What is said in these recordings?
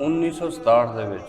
1967 ਦੇ ਵਿੱਚ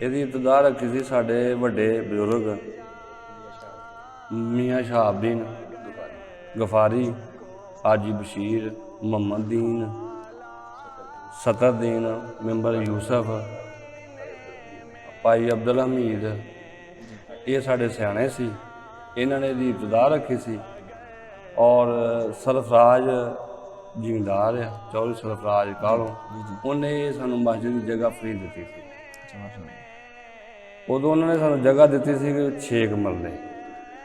ਇਹਦੀ ਇਬਤਦਾ ਰੱਖੀ ਸੀ ਸਾਡੇ ਵੱਡੇ ਬਜ਼ੁਰਗ ਮੀਆਂ ਸ਼ਹਾਬਦੀਨ ਗਫਾਰੀ, ਹਾਜੀ ਬਸ਼ੀਰ, ਮੁਹੰਮਦ ਦੀਨ, ਸਤਰਦੀਨ, ਮੈਂਬਰ ਯੂਸਫ, ਭਾਈ ਅਬਦੁਲ ਹਮੀਦ। ਇਹ ਸਾਡੇ ਸਿਆਣੇ ਸੀ, ਇਹਨਾਂ ਨੇ ਇਹਦੀ ਇਬਤਦਾ ਰੱਖੀ ਸੀ। ਔਰ ਸਰਫਰਾਜ ਜ਼ਿਮੀਂਦਾਰ ਆ, ਚੌਧਰੀ ਸਰਫਰਾਜ ਕਾਲੋਂ, ਉਹਨੇ ਸਾਨੂੰ ਮਸਜਿਦ ਦੀ ਜਗ੍ਹਾ ਫਰੀ ਦਿੱਤੀ ਸੀ। ਉਦੋਂ ਉਹਨਾਂ ਨੇ ਸਾਨੂੰ ਜਗ੍ਹਾ ਦਿੱਤੀ ਸੀ 6 ਮਰਲੇ।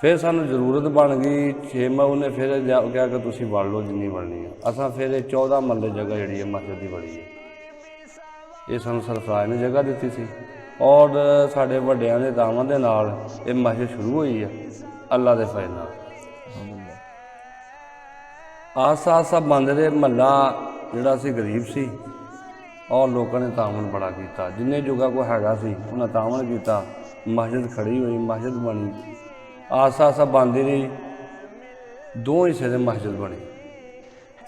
ਫਿਰ ਸਾਨੂੰ ਜ਼ਰੂਰਤ ਬਣ ਗਈ 6 ਉਹਨੇ ਫਿਰ ਕਿਹਾ ਕਿ ਤੁਸੀਂ ਵੜ ਲਓ ਜਿੰਨੀ ਬਣਨੀ ਆ। ਅਸਾਂ ਫਿਰ ਇਹ 14 ਮਰਲੇ ਜਗ੍ਹਾ ਜਿਹੜੀ ਹੈ ਮਸਜਿਦ ਦੀ ਬਣੀ ਹੈ। ਇਹ ਸਾਨੂੰ ਸਰਫਰਾਜ ਨੇ ਜਗ੍ਹਾ ਦਿੱਤੀ ਸੀ ਔਰ ਸਾਡੇ ਵੱਡਿਆਂ ਦੇ ਦਾਵਾਂ ਦੇ ਨਾਲ ਇਹ ਮਸਜਿਦ ਸ਼ੁਰੂ ਹੋਈ ਆ ਅੱਲਾ ਦੇ ਫਜ਼ਲ ਨਾਲ। ਆਸਾ ਬੰਦ ਦੇ ਮਹੱਲਾ ਜਿਹੜਾ ਸੀ ਗਰੀਬ ਸੀ ਔਰ ਲੋਕਾਂ ਨੇ ਤਾਮਨ ਬੜਾ ਕੀਤਾ। ਜਿੰਨੇ ਜੋਗਾ ਕੋਈ ਹੈਗਾ ਸੀ ਉਹਨਾਂ ਤਾਮਨ ਕੀਤਾ। ਮਸਜਿਦ ਖੜੀ ਹੋਈ, ਮਸਜਿਦ ਬਣੀ। ਆਸਾ ਬੰਦ ਦੀ 2 ਹਿੱਸੇ ਦੇ ਮਸਜਿਦ ਬਣੀ।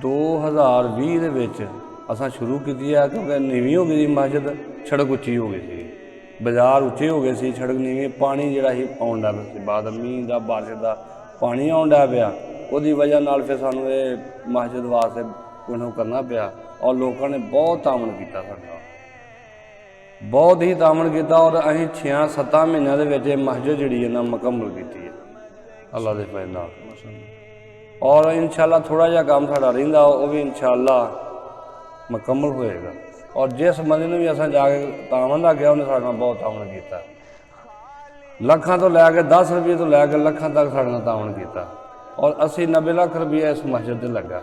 2020 ਦੇ ਵਿੱਚ ਅਸਾਂ ਸ਼ੁਰੂ ਕੀਤੀ ਆ, ਕਿਉਂਕਿ ਨੀਵੀਂ ਹੋ ਗਈ ਸੀ ਮਸਜਿਦ, ਸੜਕ ਉੱਚੀ ਹੋ ਗਈ ਸੀ, ਬਾਜ਼ਾਰ ਉੱਚੇ ਹੋ ਗਏ ਸੀ, ਸੜਕ ਨੀਵੀਂ, ਪਾਣੀ ਜਿਹੜਾ ਸੀ ਆਉਣ ਲੱਗ ਪਿਆ ਸੀ। ਬਾਅਦ ਮੀਂਹ ਦਾ ਬਾਰਿਸ਼ ਦਾ ਪਾਣੀ ਆਉਣ ਲੱਗ ਪਿਆ। ਉਹਦੀ ਵਜ੍ਹਾ ਨਾਲ ਫਿਰ ਸਾਨੂੰ ਇਹ ਮਸਜਿਦ ਵਾਸਤੇ ਕੁਝ ਨਾ ਕਰਨਾ ਪਿਆ ਔਰ ਲੋਕਾਂ ਨੇ ਬਹੁਤ ਤਾਮਨ ਕੀਤਾ ਸਾਡੇ ਨਾਲ, ਬਹੁਤ ਹੀ ਤਾਮਨ ਕੀਤਾ। ਔਰ ਅਸੀਂ 6-7 ਮਹੀਨਿਆਂ ਦੇ ਵਿੱਚ ਇਹ ਮਸਜਿਦ ਜਿਹੜੀ ਹੈ ਨਾ ਮੁਕੰਮਲ ਕੀਤੀ ਹੈ ਅੱਲਾ ਦੇ ਫਜ਼ਲ ਨਾਲ। ਔਰ ਇਨਸ਼ਾਅੱਲਾ ਥੋੜ੍ਹਾ ਜਿਹਾ ਕੰਮ ਸਾਡਾ ਰਹਿੰਦਾ, ਉਹ ਵੀ ਇਨਸ਼ਾਅੱਲਾ ਮੁਕੰਮਲ ਹੋਏਗਾ। ਔਰ ਜਿਸ ਬੰਦੇ ਨੂੰ ਵੀ ਅਸਾਂ ਜਾ ਕੇ ਤਾਮਨ ਦਾ ਗਿਆ ਉਹਨੇ ਸਾਡੇ ਨਾਲ ਬਹੁਤ ਤਾਮਨ ਕੀਤਾ। ਲੱਖਾਂ ਤੋਂ ਲੈ ਕੇ 10 ਰੁਪਏ ਤੋਂ ਲੈ ਕੇ ਲੱਖਾਂ ਤੱਕ ਸਾਡੇ ਨਾਲ ਤਾਮਨ ਕੀਤਾ। ਔਰ 80-90 ਲੱਖ ਰੁਪਏ ਇਸ ਮਸਜਿਦ 'ਤੇ ਲੱਗਾ।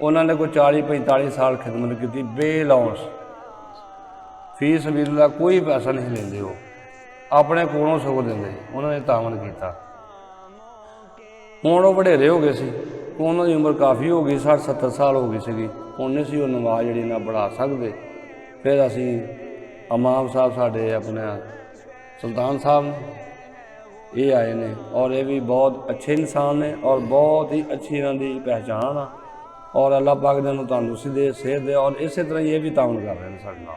ਉਹਨਾਂ ਨੇ ਕੋਈ 40-45 ਸਾਲ ਖਿਦਮਤ ਕੀਤੀ ਬੇਲੌਂਸ, ਫੀਸ ਸਬੀਲ ਦਾ ਕੋਈ ਪੈਸਾ ਨਹੀਂ ਲੈਂਦੇ, ਉਹ ਆਪਣੇ ਕੋਲੋਂ ਸਗੋਂ ਦਿੰਦੇ। ਉਹਨਾਂ ਨੇ ਤਾਮਨ ਕੀਤਾ। ਹੁਣ ਉਹ ਵਡੇਰੇ ਹੋ ਗਏ ਸੀ, ਉਹਨਾਂ ਦੀ ਉਮਰ ਕਾਫੀ ਹੋ ਗਈ, 60-70 ਸਾਲ ਹੋ ਗਈ ਸੀਗੀ। ਹੁਣ ਨਹੀਂ ਸੀ ਉਹ ਨਮਾਜ਼ ਜਿਹੜੀ ਨਾ ਪੜ੍ਹਾ ਸਕਦੇ। ਫਿਰ ਅਸੀਂ ਇਮਾਮ ਸਾਹਿਬ ਸਾਡੇ ਆਪਣੇ ਸੁਲਤਾਨ ਸਾਹਿਬ ਨੇ, ਇਹ ਆਏ ਨੇ ਔਰ ਇਹ ਵੀ ਬਹੁਤ ਅੱਛੇ ਇਨਸਾਨ ਨੇ ਔਰ ਬਹੁਤ ਹੀ ਅੱਛੀ ਇਹਨਾਂ ਦੀ ਪਹਿਚਾਣ ਆ। ਔਰ ਅੱਲਾਹ ਪਾਕ ਨੇ ਉਹਨੂੰ ਤੰਦਰੁਸਤੀ ਦੇ, ਸਿਹਤ ਦੇ। ਔਰ ਇਸੇ ਤਰ੍ਹਾਂ ਇਹ ਵੀ ਤਾਮਨ ਕਰ ਰਹੇ ਨੇ ਸਾਡੇ ਨਾਲ।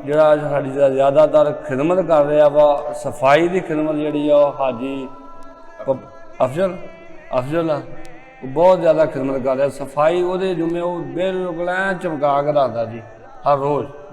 ਜਿਹੜਾ ਸਾਡੀ ਜ਼ਿਆਦਾਤਰ ਖਿਦਮਤ ਕਰ ਰਿਹਾ ਵਾ, ਸਫਾਈ ਦੀ ਖਿਦਮਤ ਜਿਹੜੀ ਆ ਉਹ ਹਾਜੀ ਅਫਜ਼ਲ ਆ। ਉਹ ਬਹੁਤ ਜ਼ਿਆਦਾ ਖਿਦਮਤ ਕਰ ਰਿਹਾ। ਸਫਾਈ ਉਹਦੇ ਜੁਮੇ ਉਹ ਬਿਲਕੁਲ ਐਂ ਚਮਕਾ ਕੇ ਰੱਖਦਾ ਜੀ ਹਰ ਰੋਜ਼।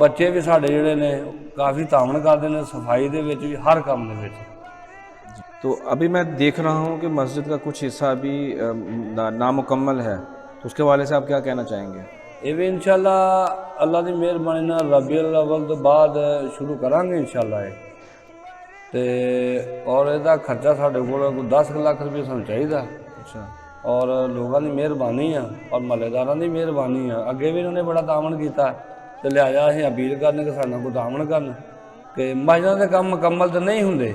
ਬੱਚੇ ਵੀ ਸਾਡੇ ਜਿਹੜੇ ਨੇ ਕਾਫੀ ਤਾਮਨ ਕਰਦੇ ਨੇ ਸਫਾਈ ਦੇ ਵਿੱਚ ਵੀ, ਹਰ ਕੰਮ ਦੇ ਵਿੱਚ। تو ابھی میں دیکھ رہا ہوں کہ مسجد کا کچھ حصہ ابھی نامکمل ہے، تو اس کے حوالے سے آپ کیا کہنا چاہیں گے؟ یہ بھی انشاءاللہ اللہ کی مہربانی نال ربیع الاول تو بعد شروع کرانگے انشاءاللہ تے اور یہ خرچہ ساڈے کول 10 لاکھ روپیہ سانوں چاہیدا، اچھا، اور لوگوں کی مہربانی ہے اور محلے داراں کی مہربانی ہے، اگے بھی انہوں نے بڑا تعاون کیتا تے لہٰذا اسی اپیل کرنے کہ ساڈے کو تعاون کرن کہ مسجداں دے کام مکمل تو نہیں ہوندے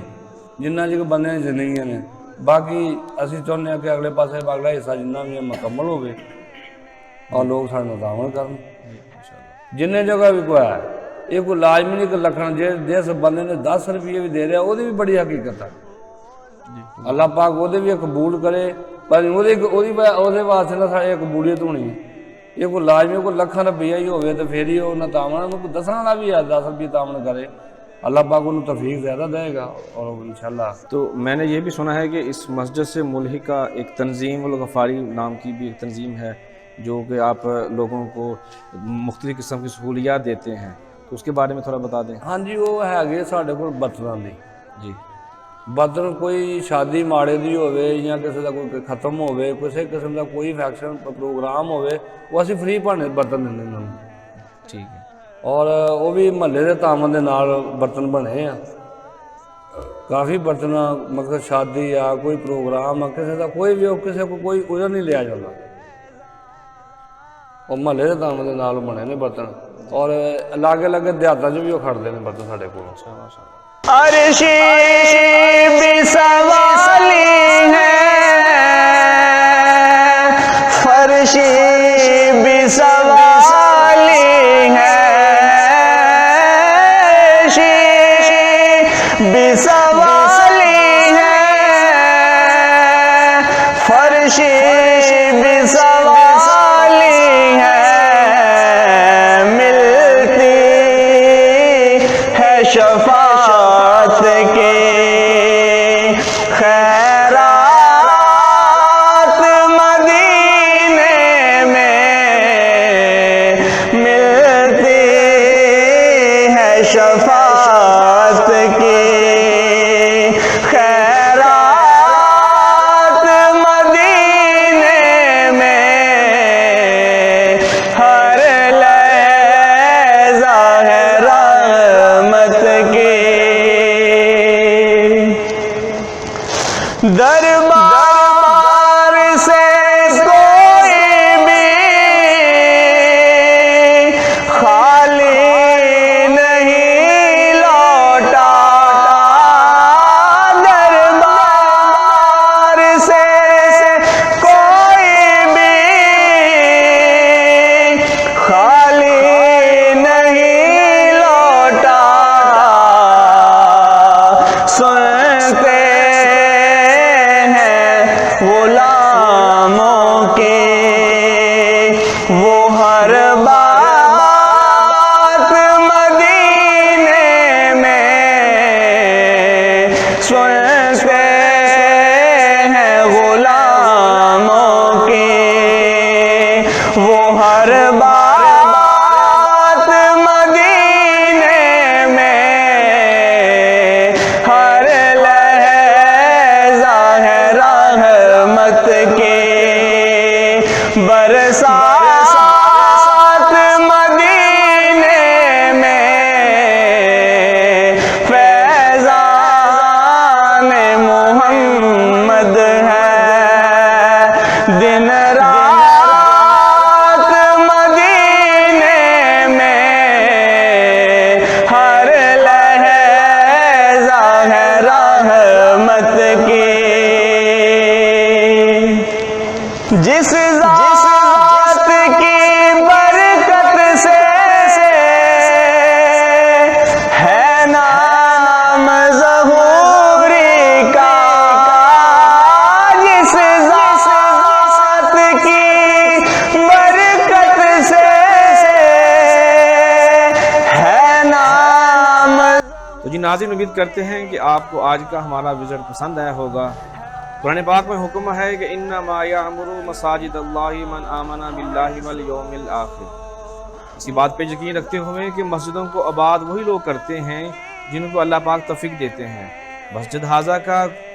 جنہ چ بندے دی زندگیاں نے، باقی اسی چاہتے ہیں کہ اگلے پاسے اگلا حصہ جنہ بھی ہے مکمل ہوگے اور لوگ سارے نال تعاون کرن جن جگہ بھی کوئی ہے، یہ کوئی لازمی نہیں کہ لکھن جس بندے نے 10 روپیے بھی دے رہا وہ بھی بڑی حقیقت ہے، اللہ پاک وہ بھی قبول کرے، پر وہ واسطے نہ سارے قبولیت ہونی ہے، یہ کوئی لازمی کوئی لکھاں روپیہ ہی ہوئے تو پھر ہی وہ نہ تعاون کوئی دسن والا بھی ہے 10 روپیے تعاون کرے، اللہ پاک انہوں توفیق زیادہ دے گا اور انشاءاللہ۔ تو میں نے یہ بھی سنا ہے کہ اس مسجد سے ملحقہ ایک تنظیم الغفاری نام کی بھی ایک تنظیم ہے جو کہ آپ لوگوں کو مختلف قسم کی سہولیات دیتے ہیں، تو اس کے بارے میں تھوڑا بتا دیں۔ ہاں جی، وہ ہے ساڈے کول برتناں دی، جی، برتن کوئی شادی ماڑے دی ہوئے یا کسی کا کوئی ختم ہوئے، کسی قسم کا کوئی فیکشن پروگرام ہوئے، وہ اسی فری بھانے برتن دیندے انہوں نے، ٹھیک ہے، اور وہ بھی محلے دے تعاون دے نال برتن بنے ہیں، کافی برتن مقصد شادی آ کوئی پروگرام آ کسی کا کوئی بھی ہو، کسی کو کوئی ادھر نہیں لیا جاتا، اور محلے دے تعاون دے نال بنے نے برتن، اور لاگے لاگے دیہاتاں چ بھی وہ کھڑتے ہیں برتن ساڈے کول۔ عرشی بھی سوالی ہے، فرشی بھی سوالی ہے، عرشی بھی سوالی ہے، فرشی بھی سوالی ہے، ملتی ہے شفاعت کے خیرات مدینے میں، ملتی ہے شفاعت کی خیرات مدینے میں، ہر لحظہ ہے رحمت کی، دربار سے کوئی بھی خالی نہیں لوٹا، دربار سے کوئی بھی خالی نہیں لوٹا، سنتے غلاموں کے وہ ہر بات مدینے میں، سنتے ہیں غلاموں کے وہ ہر بات مدینے میں، ہر لحظہ ہے رحمت کے برسات مدینے میں، فیضان محمد ہے دن رات مدینے میں، ہر لحظہ ہے رحمت کی، جس ذات کی برکت سے ہے نام ظہوری کا، جس ذات کی برکت سے ہے نام۔ تو جی ناظرین، امید کرتے ہیں کہ آپ کو آج کا ہمارا وزٹ پسند آیا ہوگا۔ قرآن پاک میں حکم ہے کہ انما یعمر مساجد اللہ من آمن باللہ والیوم الآخر، اسی بات پہ یقین رکھتے ہوئے کہ مسجدوں کو آباد وہی لوگ کرتے ہیں جن کو اللہ پاک توفیق دیتے ہیں۔ مسجد حاضہ کا